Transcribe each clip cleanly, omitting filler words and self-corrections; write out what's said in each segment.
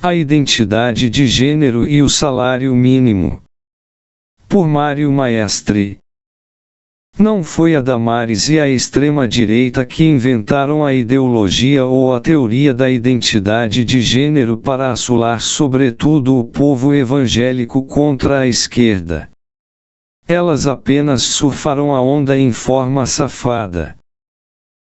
A identidade de gênero e o salário mínimo. Por Mário Maestri. Não foi a Damares e a extrema-direita que inventaram a ideologia ou a teoria da identidade de gênero para assolar sobretudo o povo evangélico contra a esquerda. Elas apenas surfaram a onda em forma safada.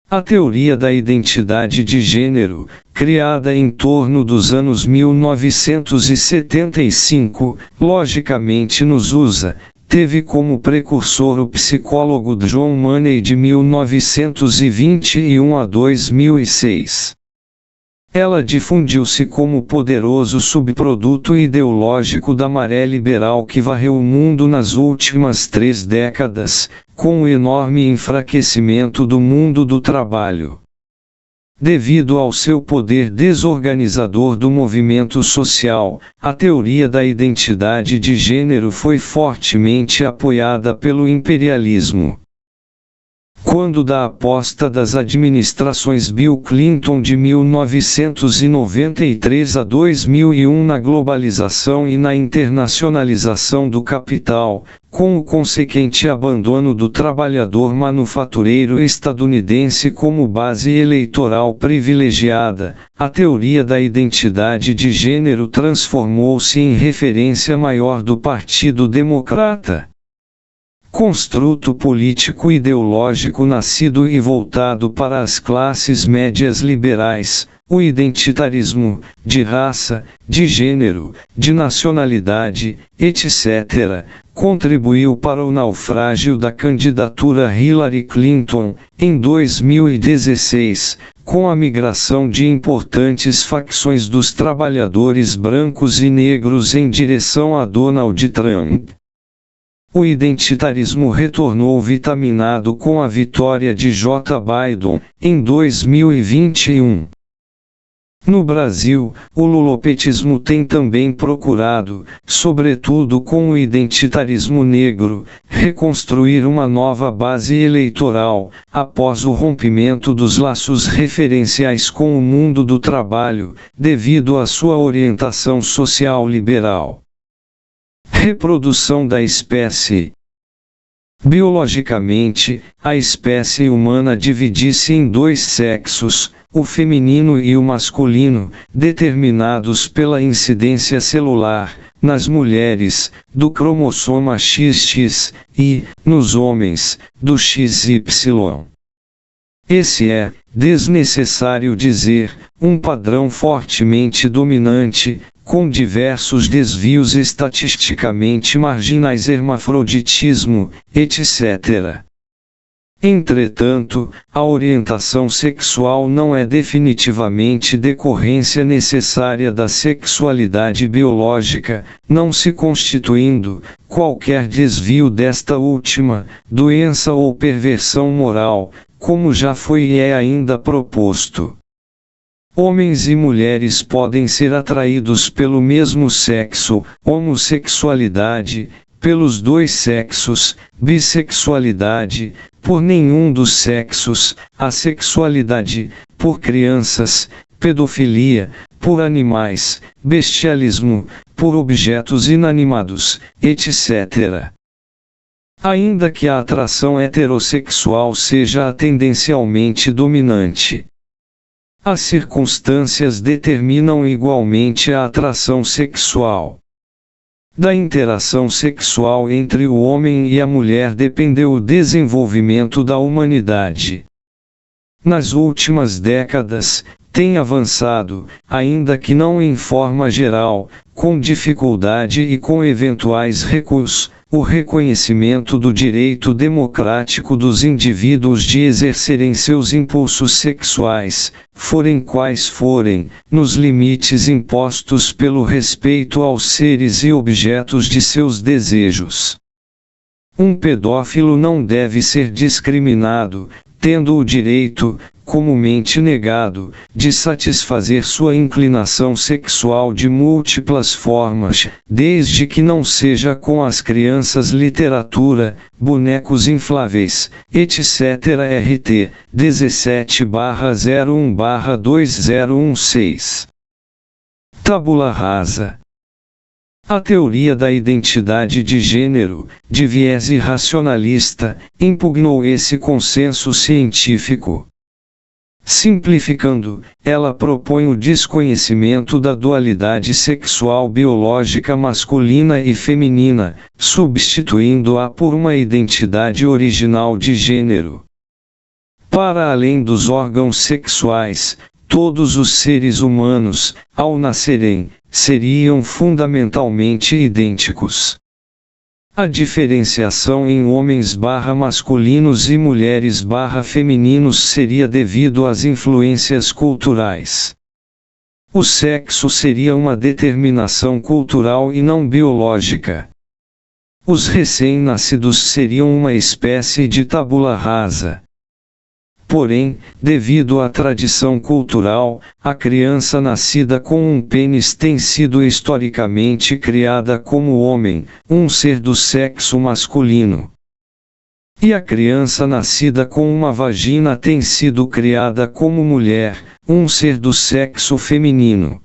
A teoria da identidade de gênero, criada em torno dos anos 1975, logicamente nos USA, teve como precursor o psicólogo John Money de 1921 a 2006. Ela difundiu-se como poderoso subproduto ideológico da maré liberal que varreu o mundo nas últimas 3 décadas, com o enorme enfraquecimento do mundo do trabalho. Devido ao seu poder desorganizador do movimento social, a teoria da identidade de gênero foi fortemente apoiada pelo imperialismo. Quando da aposta das administrações Bill Clinton de 1993 a 2001 na globalização e na internacionalização do capital, com o consequente abandono do trabalhador manufatureiro estadunidense como base eleitoral privilegiada, a teoria da identidade de gênero transformou-se em referência maior do Partido Democrata. Construto político-ideológico nascido e voltado para as classes médias liberais, o identitarismo, de raça, de gênero, de nacionalidade, etc., contribuiu para o naufrágio da candidatura Hillary Clinton, em 2016, com a migração de importantes facções dos trabalhadores brancos e negros em direção a Donald Trump. O identitarismo retornou vitaminado com a vitória de Joe Biden, em 2021. No Brasil, o lulopetismo tem também procurado, sobretudo com o identitarismo negro, reconstruir uma nova base eleitoral, após o rompimento dos laços referenciais com o mundo do trabalho, devido à sua orientação social liberal. Reprodução da espécie. Biologicamente, a espécie humana divide-se em 2 sexos, o feminino e o masculino, determinados pela incidência celular, nas mulheres, do cromossoma XX, e, nos homens, do XY. Esse é, desnecessário dizer, um padrão fortemente dominante, com diversos desvios estatisticamente marginais, hermafroditismo, etc. Entretanto, a orientação sexual não é definitivamente decorrência necessária da sexualidade biológica, não se constituindo, qualquer desvio desta última, doença ou perversão moral, como já foi e é ainda proposto. Homens e mulheres podem ser atraídos pelo mesmo sexo, homossexualidade, pelos 2 sexos, bissexualidade, por nenhum dos sexos, assexualidade, por crianças, pedofilia, por animais, bestialismo, por objetos inanimados, etc. Ainda que a atração heterossexual seja a tendencialmente dominante. As circunstâncias determinam igualmente a atração sexual. Da interação sexual entre o homem e a mulher dependeu o desenvolvimento da humanidade. Nas últimas décadas, tem avançado, ainda que não em forma geral, com dificuldade e com eventuais recuos, o reconhecimento do direito democrático dos indivíduos de exercerem seus impulsos sexuais, forem quais forem, nos limites impostos pelo respeito aos seres e objetos de seus desejos. Um pedófilo não deve ser discriminado, tendo o direito, comumente negado, de satisfazer sua inclinação sexual de múltiplas formas, desde que não seja com as crianças, literatura, bonecos infláveis, etc. RT 17/01/2016. Tabula rasa. A teoria da identidade de gênero, de viés irracionalista, impugnou esse consenso científico. Simplificando, ela propõe o desconhecimento da dualidade sexual biológica masculina e feminina, substituindo-a por uma identidade original de gênero. Para além dos órgãos sexuais, todos os seres humanos, ao nascerem, seriam fundamentalmente idênticos. A diferenciação em homens/masculinos e mulheres/femininos seria devido às influências culturais. O sexo seria uma determinação cultural e não biológica. Os recém-nascidos seriam uma espécie de tabula rasa. Porém, devido à tradição cultural, a criança nascida com um pênis tem sido historicamente criada como homem, um ser do sexo masculino. E a criança nascida com uma vagina tem sido criada como mulher, um ser do sexo feminino.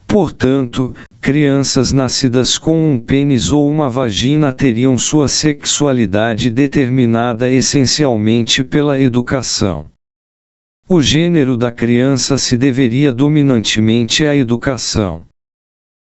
Portanto, crianças nascidas com um pênis ou uma vagina teriam sua sexualidade determinada essencialmente pela educação. O gênero da criança se deveria dominantemente à educação.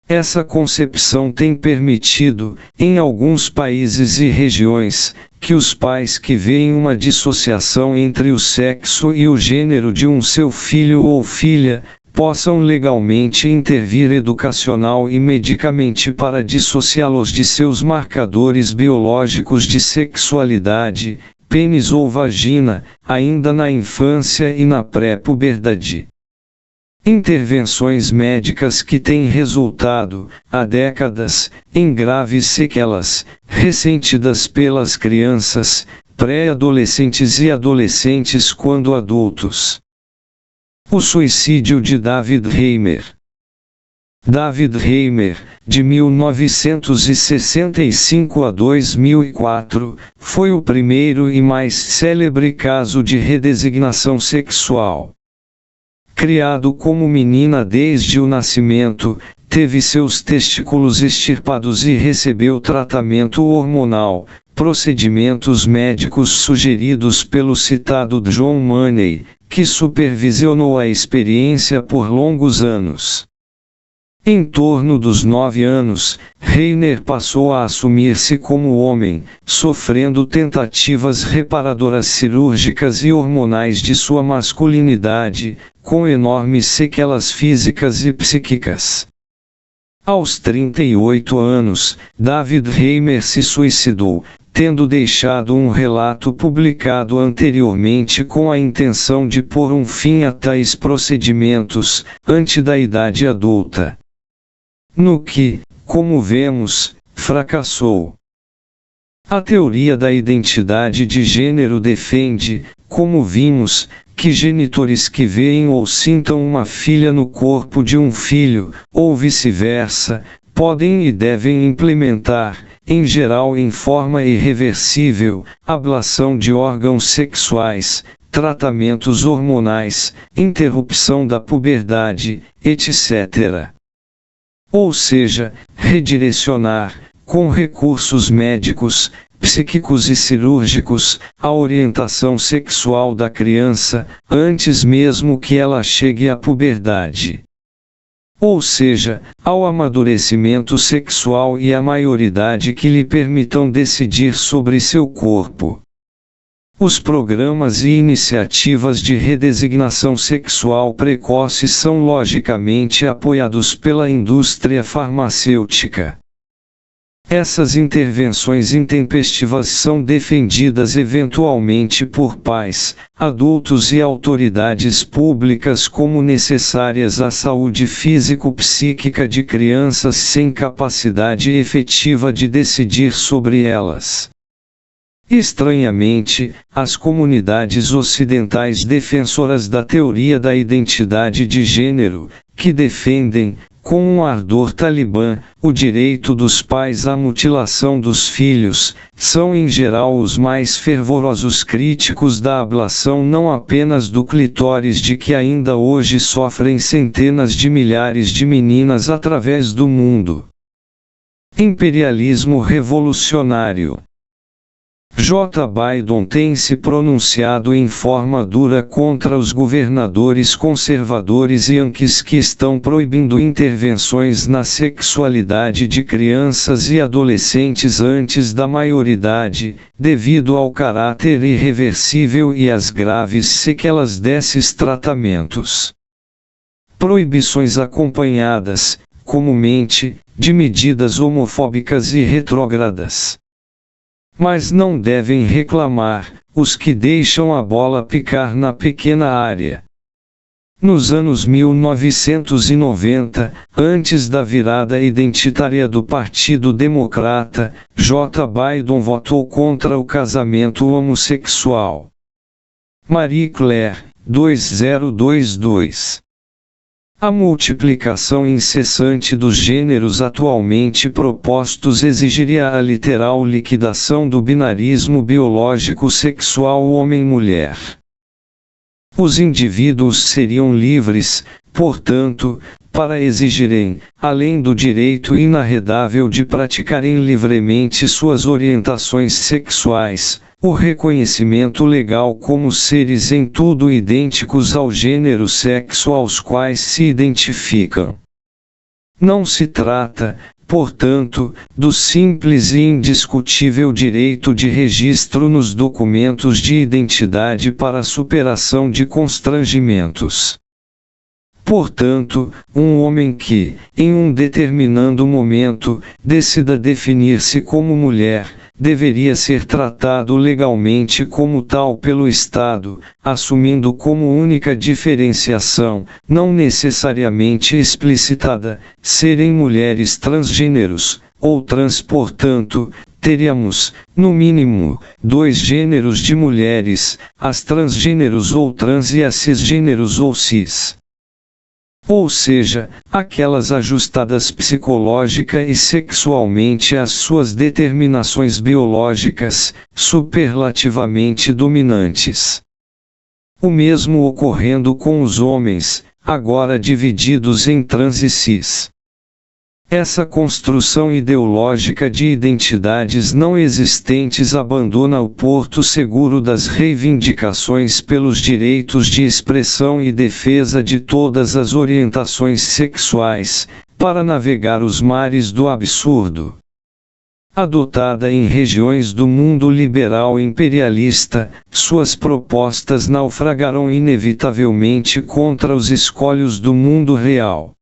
Essa concepção tem permitido, em alguns países e regiões, que os pais que veem uma dissociação entre o sexo e o gênero de seu filho ou filha, possam legalmente intervir educacional e medicamente para dissociá-los de seus marcadores biológicos de sexualidade, pênis ou vagina, ainda na infância e na pré-puberdade. Intervenções médicas que têm resultado, há décadas, em graves sequelas, ressentidas pelas crianças, pré-adolescentes e adolescentes quando adultos. O suicídio de David Reimer. David Reimer, de 1965 a 2004, foi o primeiro e mais célebre caso de redesignação sexual. Criado como menina desde o nascimento, teve seus testículos extirpados e recebeu tratamento hormonal, procedimentos médicos sugeridos pelo citado John Money, que supervisionou a experiência por longos anos. Em torno dos 9 anos, Reimer passou a assumir-se como homem, sofrendo tentativas reparadoras cirúrgicas e hormonais de sua masculinidade, com enormes sequelas físicas e psíquicas. Aos 38 anos, David Reimer se suicidou, tendo deixado um relato publicado anteriormente com a intenção de pôr um fim a tais procedimentos, antes da idade adulta. No que, como vemos, fracassou. A teoria da identidade de gênero defende, como vimos, que genitores que veem ou sintam uma filha no corpo de um filho, ou vice-versa, podem e devem implementar, em geral em forma irreversível, ablação de órgãos sexuais, tratamentos hormonais, interrupção da puberdade, etc. Ou seja, redirecionar, com recursos médicos, psíquicos e cirúrgicos, a orientação sexual da criança, antes mesmo que ela chegue à puberdade. Ou seja, ao amadurecimento sexual e à maioridade que lhe permitam decidir sobre seu corpo. Os programas e iniciativas de redesignação sexual precoce são logicamente apoiados pela indústria farmacêutica. Essas intervenções intempestivas são defendidas eventualmente por pais, adultos e autoridades públicas como necessárias à saúde físico-psíquica de crianças sem capacidade efetiva de decidir sobre elas. Estranhamente, as comunidades ocidentais defensoras da teoria da identidade de gênero, que defendem, com um ardor talibã, o direito dos pais à mutilação dos filhos, são em geral os mais fervorosos críticos da ablação não apenas do clitóris de que ainda hoje sofrem centenas de milhares de meninas através do mundo. Imperialismo revolucionário. J. Biden tem se pronunciado em forma dura contra os governadores conservadores yankees que estão proibindo intervenções na sexualidade de crianças e adolescentes antes da maioridade, devido ao caráter irreversível e às graves sequelas desses tratamentos. Proibições acompanhadas, comumente, de medidas homofóbicas e retrógradas. Mas não devem reclamar, os que deixam a bola picar na pequena área. Nos anos 1990, antes da virada identitária do Partido Democrata, J. Biden votou contra o casamento homossexual. Marie Claire, 2022. A multiplicação incessante dos gêneros atualmente propostos exigiria a literal liquidação do binarismo biológico sexual homem-mulher. Os indivíduos seriam livres, portanto, para exigirem, além do direito inarredável de praticarem livremente suas orientações sexuais, o reconhecimento legal como seres em tudo idênticos ao gênero sexo aos quais se identificam. Não se trata, portanto, do simples e indiscutível direito de registro nos documentos de identidade para a superação de constrangimentos. Portanto, um homem que, em um determinado momento, decida definir-se como mulher, deveria ser tratado legalmente como tal pelo Estado, assumindo como única diferenciação, não necessariamente explicitada, serem mulheres transgêneros, ou trans. Portanto, teríamos, no mínimo, dois gêneros de mulheres, as transgêneros ou trans e as cisgêneros ou cis. Ou seja, aquelas ajustadas psicológica e sexualmente às suas determinações biológicas, superlativamente dominantes. O mesmo ocorrendo com os homens, agora divididos em trans e cis. Essa construção ideológica de identidades não existentes abandona o porto seguro das reivindicações pelos direitos de expressão e defesa de todas as orientações sexuais, para navegar os mares do absurdo. Adotada em regiões do mundo liberal imperialista, suas propostas naufragarão inevitavelmente contra os escolhos do mundo real.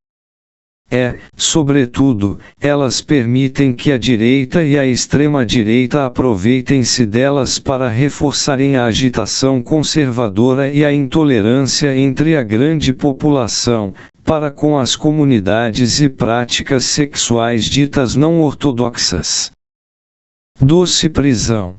Sobretudo, elas permitem que a direita e a extrema-direita aproveitem-se delas para reforçarem a agitação conservadora e a intolerância entre a grande população, para com as comunidades e práticas sexuais ditas não ortodoxas. Doce prisão.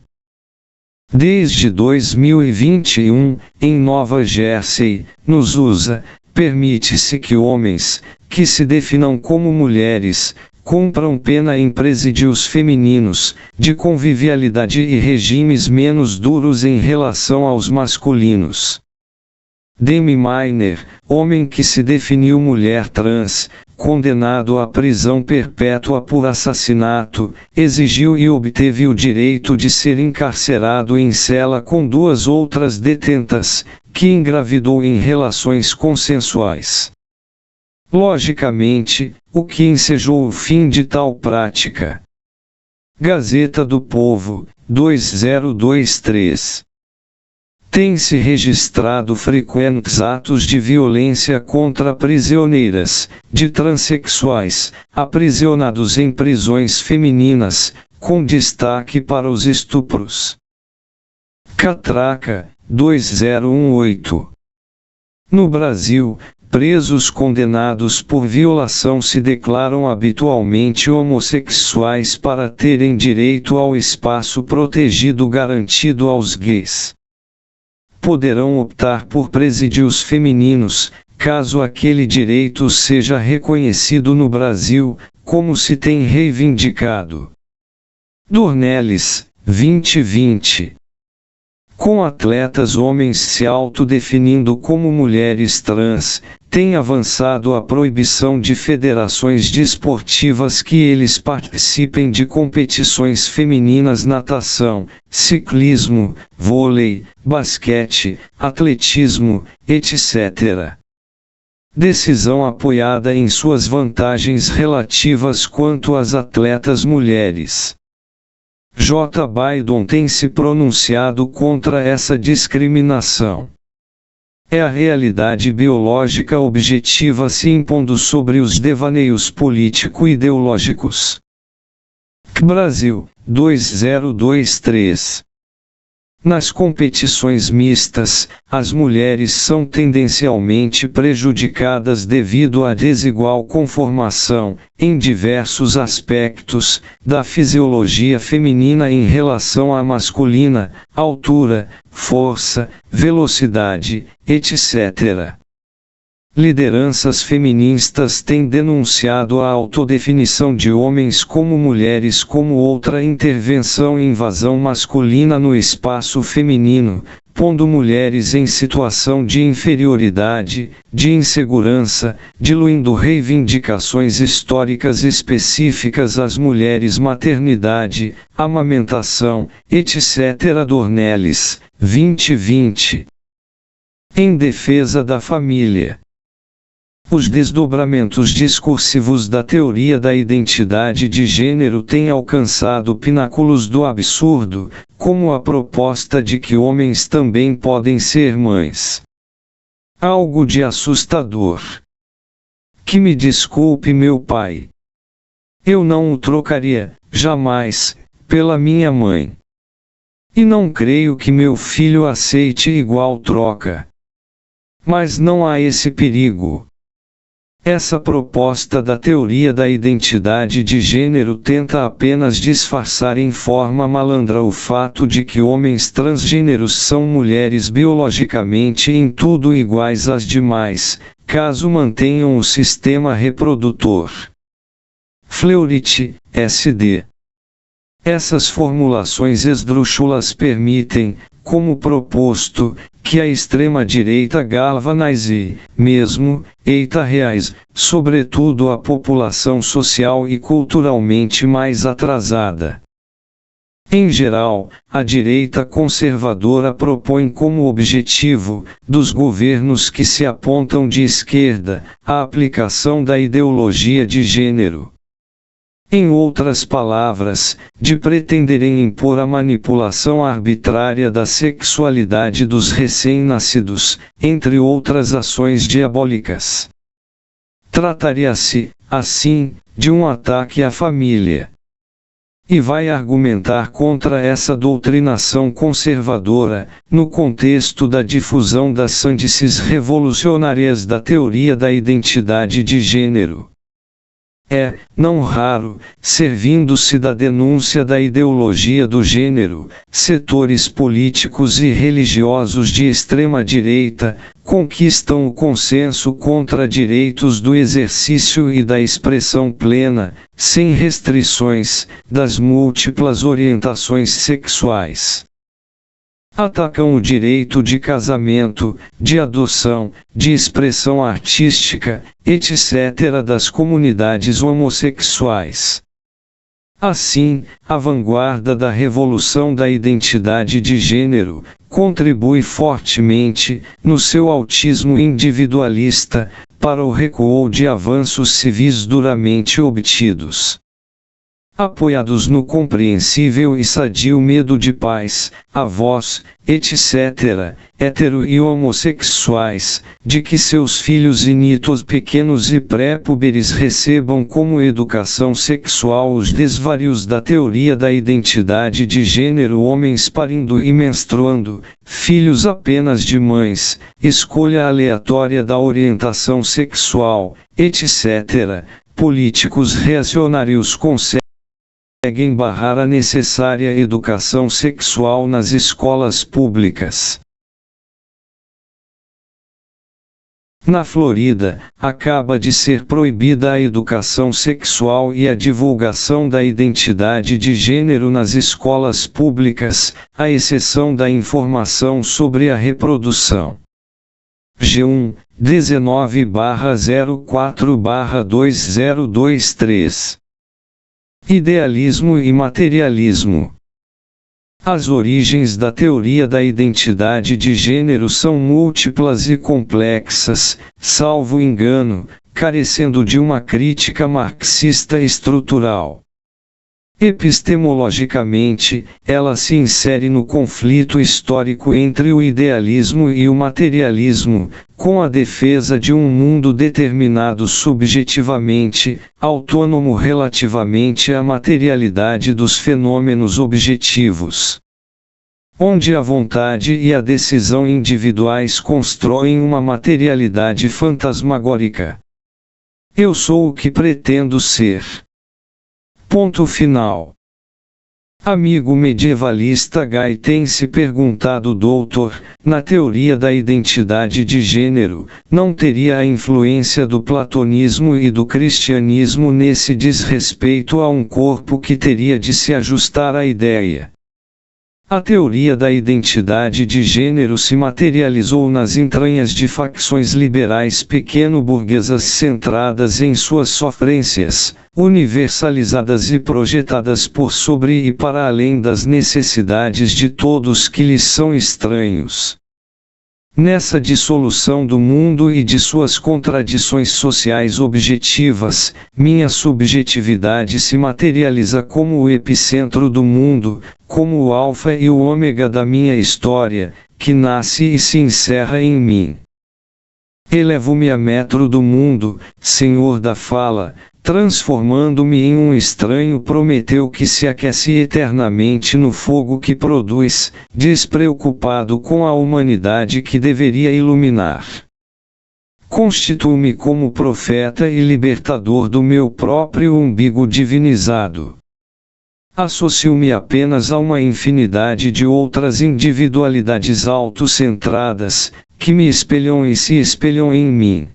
Desde 2021, em Nova Jersey, nos USA, permite-se que homens, que se definam como mulheres, cumpram pena em presídios femininos, de convivialidade e regimes menos duros em relação aos masculinos. Demi Miner, homem que se definiu mulher trans, condenado à prisão perpétua por assassinato, exigiu e obteve o direito de ser encarcerado em cela com duas outras detentas, que engravidou em relações consensuais. Logicamente, o que ensejou o fim de tal prática. Gazeta do Povo, 2023. Tem-se registrado frequentes atos de violência contra prisioneiras, de transexuais, aprisionados em prisões femininas, com destaque para os estupros. Catraca, 2018. No Brasil, presos condenados por violação se declaram habitualmente homossexuais para terem direito ao espaço protegido garantido aos gays. Poderão optar por presídios femininos, caso aquele direito seja reconhecido no Brasil, como se tem reivindicado. Dornelles, 2020. Com atletas homens se autodefinindo como mulheres trans, tem avançado a proibição de federações desportivas que eles participem de competições femininas natação, ciclismo, vôlei, basquete, atletismo, etc. Decisão apoiada em suas vantagens relativas quanto às atletas mulheres. J. Biden tem se pronunciado contra essa discriminação. É a realidade biológica objetiva se impondo sobre os devaneios político-ideológicos. Brasil, 2023. Nas competições mistas, as mulheres são tendencialmente prejudicadas devido à desigual conformação, em diversos aspectos, da fisiologia feminina em relação à masculina, altura, força, velocidade, etc. Lideranças feministas têm denunciado a autodefinição de homens como mulheres como outra intervenção e invasão masculina no espaço feminino, pondo mulheres em situação de inferioridade, de insegurança, diluindo reivindicações históricas específicas às mulheres maternidade, amamentação, etc. Dornelles, 2020. Em defesa da família. Os desdobramentos discursivos da teoria da identidade de gênero têm alcançado pináculos do absurdo, como a proposta de que homens também podem ser mães. Algo de assustador. Que me desculpe meu pai. Eu não o trocaria, jamais, pela minha mãe. E não creio que meu filho aceite igual troca. Mas não há esse perigo. Essa proposta da teoria da identidade de gênero tenta apenas disfarçar em forma malandra o fato de que homens transgêneros são mulheres biologicamente em tudo iguais às demais, caso mantenham o sistema reprodutor. Fleury, S.D. Essas formulações esdrúxulas permitem, como proposto, que a extrema-direita galvanize, mesmo, reais, sobretudo a população social e culturalmente mais atrasada. Em geral, a direita conservadora propõe como objetivo, dos governos que se apontam de esquerda, a aplicação da ideologia de gênero. Em outras palavras, de pretenderem impor a manipulação arbitrária da sexualidade dos recém-nascidos, entre outras ações diabólicas. Trataria-se, assim, de um ataque à família. E vai argumentar contra essa doutrinação conservadora, no contexto da difusão das sandices revolucionárias da teoria da identidade de gênero. É, não raro, servindo-se da denúncia da ideologia do gênero, setores políticos e religiosos de extrema-direita, conquistam o consenso contra direitos do exercício e da expressão plena, sem restrições, das múltiplas orientações sexuais. Atacam o direito de casamento, de adoção, de expressão artística, etc. das comunidades homossexuais. Assim, a vanguarda da revolução da identidade de gênero, contribui fortemente, no seu autismo individualista, para o recuo de avanços civis duramente obtidos. Apoiados no compreensível e sadio medo de pais, avós, etc., hetero e homossexuais, de que seus filhos initos pequenos e pré-puberes recebam como educação sexual os desvarios da teoria da identidade de gênero homens parindo e menstruando, filhos apenas de mães, escolha aleatória da orientação sexual, etc., políticos reacionários conseguem barrar a necessária educação sexual nas escolas públicas. Na Flórida, acaba de ser proibida a educação sexual e a divulgação da identidade de gênero nas escolas públicas, à exceção da informação sobre a reprodução. G1, 19/04/2023. Idealismo e materialismo. As origens da teoria da identidade de gênero são múltiplas e complexas, salvo engano, carecendo de uma crítica marxista estrutural. Epistemologicamente, ela se insere no conflito histórico entre o idealismo e o materialismo, com a defesa de um mundo determinado subjetivamente, autônomo relativamente à materialidade dos fenômenos objetivos, onde a vontade e a decisão individuais constroem uma materialidade fantasmagórica. Eu sou o que pretendo ser. Ponto final. Amigo medievalista Guy tem se perguntado doutor, na teoria da identidade de gênero, não teria a influência do platonismo e do cristianismo nesse desrespeito a um corpo que teria de se ajustar à ideia? A teoria da identidade de gênero se materializou nas entranhas de facções liberais pequeno-burguesas centradas em suas sofrências, universalizadas e projetadas por sobre e para além das necessidades de todos que lhes são estranhos. Nessa dissolução do mundo e de suas contradições sociais objetivas, minha subjetividade se materializa como o epicentro do mundo, como o alfa e o ômega da minha história, que nasce e se encerra em mim. Elevo-me a metro do mundo, Senhor da fala, transformando-me em um estranho Prometeu que se aquece eternamente no fogo que produz, despreocupado com a humanidade que deveria iluminar. Constituo-me como profeta e libertador do meu próprio umbigo divinizado. Associo-me apenas a uma infinidade de outras individualidades autocentradas, que me espelham e se espelham em mim.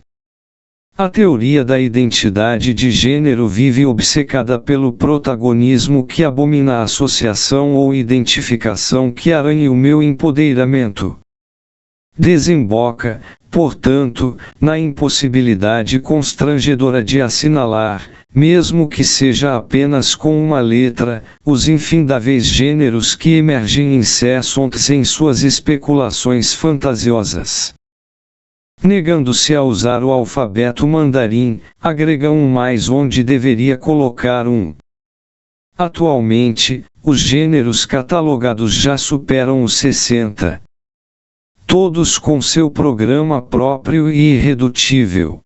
A teoria da identidade de gênero vive obcecada pelo protagonismo que abomina a associação ou identificação que arranhe o meu empoderamento. Desemboca, portanto, na impossibilidade constrangedora de assinalar, mesmo que seja apenas com uma letra, os infindáveis gêneros que emergem incessantes em suas especulações fantasiosas. Negando-se a usar o alfabeto mandarim, agrega um mais onde deveria colocar um. Atualmente, os gêneros catalogados já superam os 60. Todos com seu programa próprio e irredutível.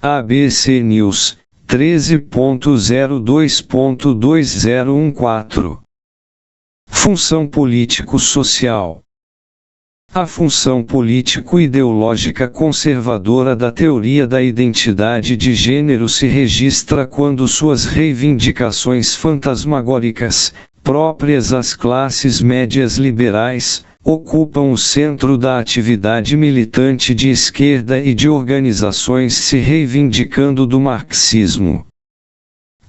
ABC News, 13.02.2014. Função político-social. A função político-ideológica conservadora da teoria da identidade de gênero se registra quando suas reivindicações fantasmagóricas, próprias às classes médias liberais, ocupam o centro da atividade militante de esquerda e de organizações se reivindicando do marxismo.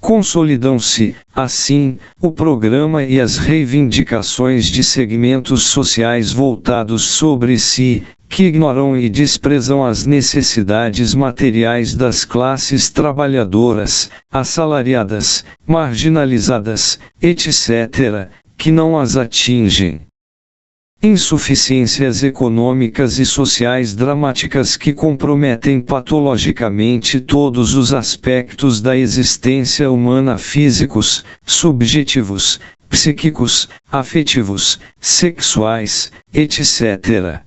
Consolidam-se, assim, o programa e as reivindicações de segmentos sociais voltados sobre si, que ignoram e desprezam as necessidades materiais das classes trabalhadoras, assalariadas, marginalizadas, etc., que não as atingem. Insuficiências econômicas e sociais dramáticas que comprometem patologicamente todos os aspectos da existência humana físicos, subjetivos, psíquicos, afetivos, sexuais, etc.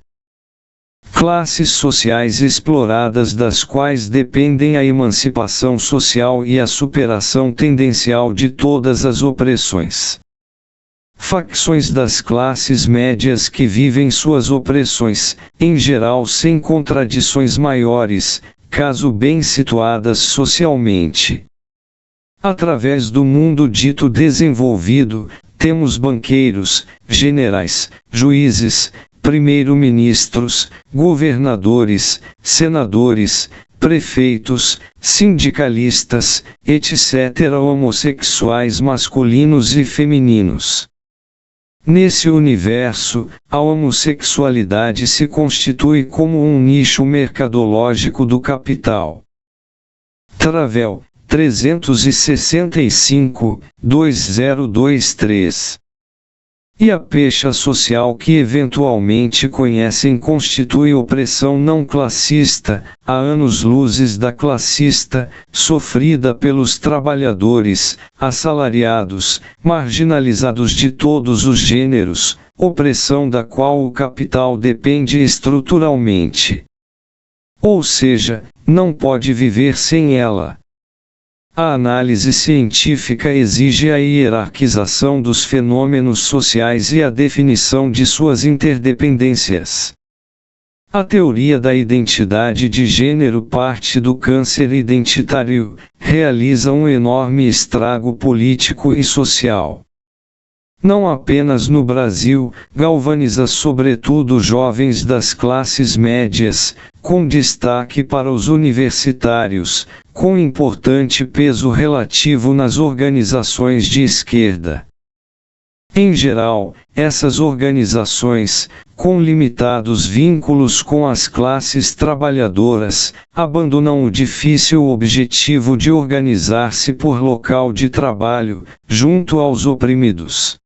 Classes sociais exploradas das quais dependem a emancipação social e a superação tendencial de todas as opressões. Facções das classes médias que vivem suas opressões, em geral sem contradições maiores, caso bem situadas socialmente. Através do mundo dito desenvolvido, temos banqueiros, generais, juízes, primeiro-ministros, governadores, senadores, prefeitos, sindicalistas, etc. homossexuais masculinos e femininos. Nesse universo, a homossexualidade se constitui como um nicho mercadológico do capital. Travel, 365, 2023. E a pecha social que eventualmente conhecem constitui opressão não classista, há anos-luzes da classista, sofrida pelos trabalhadores, assalariados, marginalizados de todos os gêneros, opressão da qual o capital depende estruturalmente. Ou seja, não pode viver sem ela. A análise científica exige a hierarquização dos fenômenos sociais e a definição de suas interdependências. A teoria da identidade de gênero parte do câncer identitário, realiza um enorme estrago político e social. Não apenas no Brasil, galvaniza sobretudo jovens das classes médias, com destaque para os universitários, com importante peso relativo nas organizações de esquerda. Em geral, essas organizações, com limitados vínculos com as classes trabalhadoras, abandonam o difícil objetivo de organizar-se por local de trabalho, junto aos oprimidos.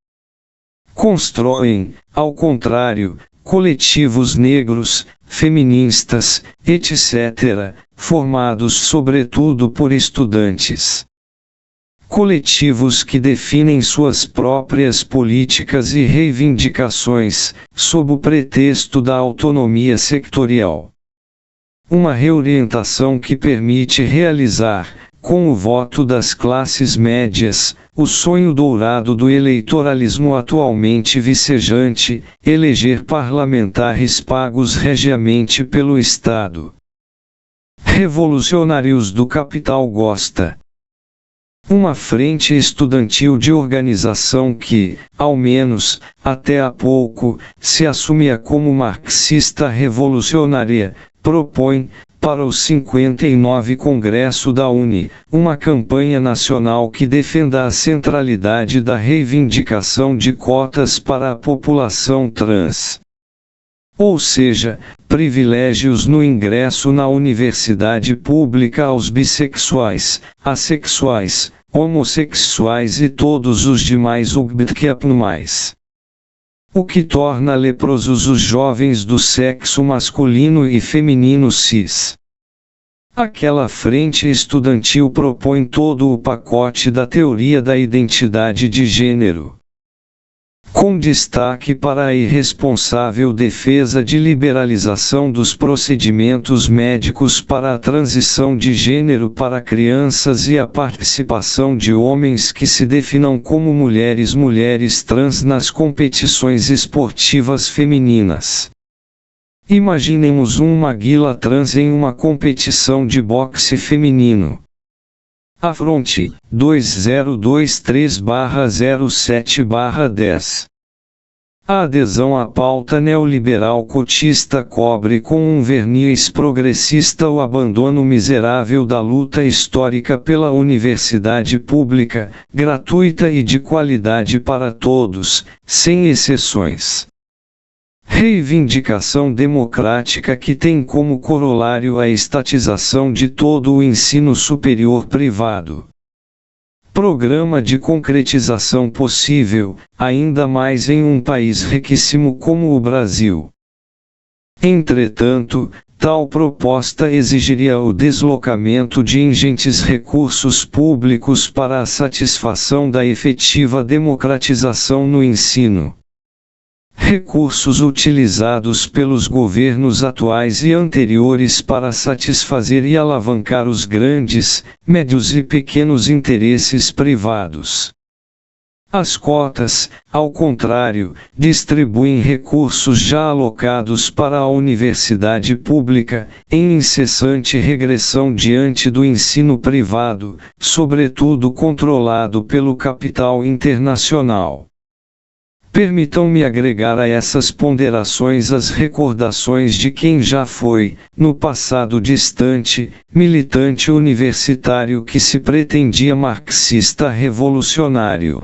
Constroem, ao contrário, coletivos negros, feministas, etc., formados sobretudo por estudantes. Coletivos que definem suas próprias políticas e reivindicações, sob o pretexto da autonomia sectorial. Uma reorientação que permite realizar, com o voto das classes médias, o sonho dourado do eleitoralismo atualmente vicejante, eleger parlamentares pagos regiamente pelo Estado. Revolucionários do capital gosta. Uma frente estudantil de organização que, ao menos, até há pouco, se assumia como marxista revolucionária, propõe, para o 59 Congresso da UNE, uma campanha nacional que defenda a centralidade da reivindicação de cotas para a população trans. Ou seja, privilégios no ingresso na universidade pública aos bissexuais, assexuais, homossexuais e todos os demais LGBTQIA+. O que torna leprosos os jovens do sexo masculino e feminino cis. Aquela frente estudantil propõe todo o pacote da teoria da identidade de gênero, com destaque para a irresponsável defesa de liberalização dos procedimentos médicos para a transição de gênero para crianças e a participação de homens que se definam como mulheres trans nas competições esportivas femininas. Imaginemos um maguila trans em uma competição de boxe feminino. Afronte, 2023/07/10. A adesão à pauta neoliberal cotista cobre com um verniz progressista o abandono miserável da luta histórica pela universidade pública, gratuita e de qualidade para todos, sem exceções. Reivindicação democrática que tem como corolário a estatização de todo o ensino superior privado. Programa de concretização possível, ainda mais em um país riquíssimo como o Brasil. Entretanto, tal proposta exigiria o deslocamento de ingentes recursos públicos para a satisfação da efetiva democratização no ensino. Recursos utilizados pelos governos atuais e anteriores para satisfazer e alavancar os grandes, médios e pequenos interesses privados. As cotas, ao contrário, distribuem recursos já alocados para a universidade pública, em incessante regressão diante do ensino privado, sobretudo controlado pelo capital internacional. Permitam-me agregar a essas ponderações as recordações de quem já foi, no passado distante, militante universitário que se pretendia marxista revolucionário.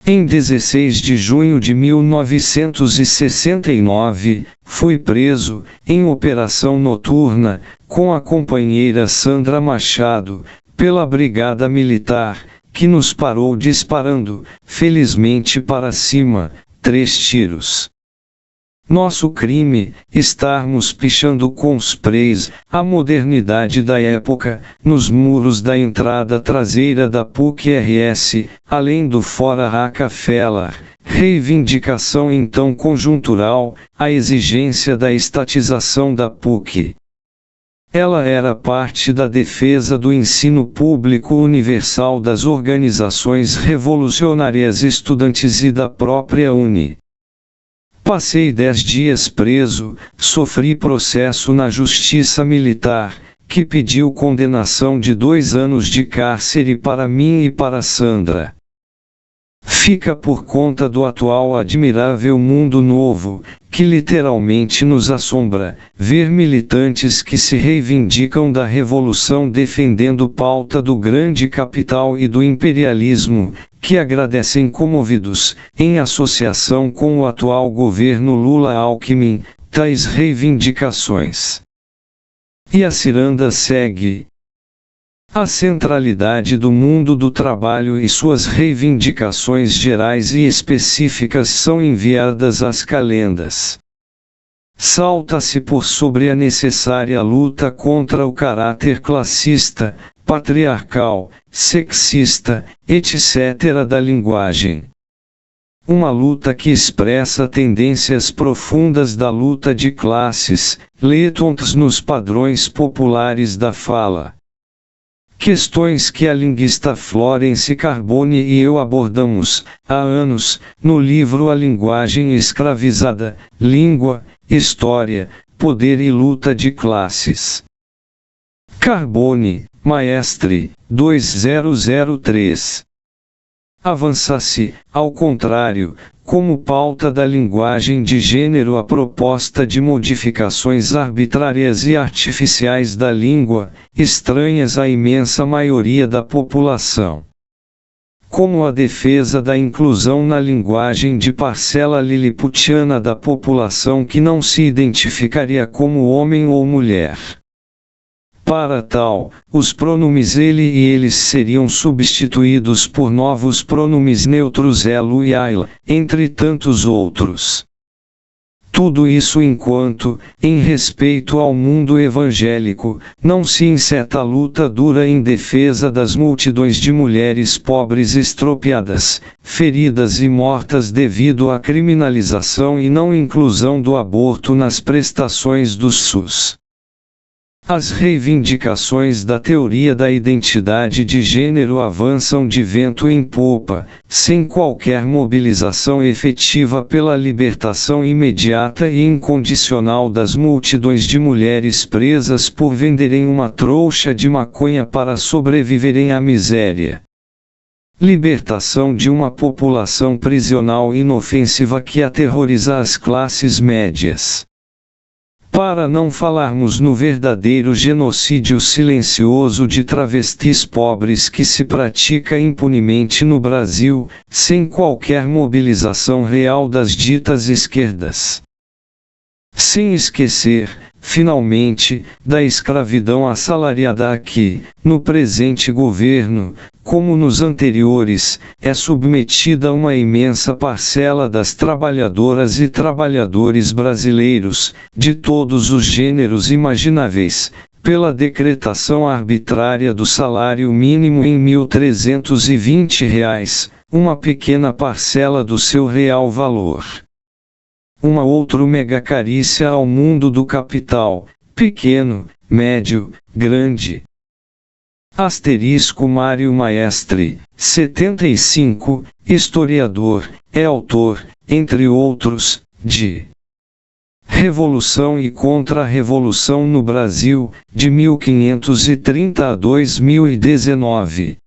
Em 16 de junho de 1969, fui preso, em operação noturna, com a companheira Sandra Machado, pela Brigada Militar, que nos parou disparando, felizmente para cima, 3 tiros. Nosso crime, estarmos pichando com sprays, a modernidade da época, nos muros da entrada traseira da PUC-RS, além do fora Rockefeller, reivindicação então conjuntural, a exigência da estatização da PUC. Ela era parte da defesa do ensino público universal das organizações revolucionárias estudantis e da própria UNE. Passei 10 dias preso, sofri processo na Justiça Militar, que pediu condenação de 2 anos de cárcere para mim e para Sandra. Fica por conta do atual admirável mundo novo, que literalmente nos assombra, ver militantes que se reivindicam da revolução defendendo pauta do grande capital e do imperialismo, que agradecem comovidos, em associação com o atual governo Lula-Alckmin, tais reivindicações. E a ciranda segue. A centralidade do mundo do trabalho e suas reivindicações gerais e específicas são enviadas às calendas. Salta-se por sobre a necessária luta contra o caráter classista, patriarcal, sexista, etc. da linguagem. Uma luta que expressa tendências profundas da luta de classes, letons nos padrões populares da fala. Questões que a linguista Florence Carbone e eu abordamos, há anos, no livro A Linguagem Escravizada, Língua, História, Poder e Luta de Classes. Carbone, Maestre, 2003. Avança-se, ao contrário, como pauta da linguagem de gênero a proposta de modificações arbitrárias e artificiais da língua, estranhas à imensa maioria da população. Como a defesa da inclusão na linguagem de parcela liliputiana da população que não se identificaria como homem ou mulher. Para tal, os pronomes ele e eles seriam substituídos por novos pronomes neutros elo e ela, entre tantos outros. Tudo isso enquanto, em respeito ao mundo evangélico, não se enceta a luta dura em defesa das multidões de mulheres pobres estropiadas, feridas e mortas devido à criminalização e não inclusão do aborto nas prestações do SUS. As reivindicações da teoria da identidade de gênero avançam de vento em popa, sem qualquer mobilização efetiva pela libertação imediata e incondicional das multidões de mulheres presas por venderem uma trouxa de maconha para sobreviverem à miséria. Libertação de uma população prisional inofensiva que aterroriza as classes médias. Para não falarmos no verdadeiro genocídio silencioso de travestis pobres que se pratica impunemente no Brasil, sem qualquer mobilização real das ditas esquerdas. Sem esquecer, finalmente, da escravidão assalariada a que, no presente governo, como nos anteriores, é submetida uma imensa parcela das trabalhadoras e trabalhadores brasileiros, de todos os gêneros imagináveis, pela decretação arbitrária do salário mínimo em R$ 1.320, uma pequena parcela do seu real valor. Uma outra mega carícia ao mundo do capital, pequeno, médio, grande. Asterisco Mário Maestre, 75, historiador, é autor, entre outros, de Revolução e Contra-Revolução no Brasil, de 1530 a 2019.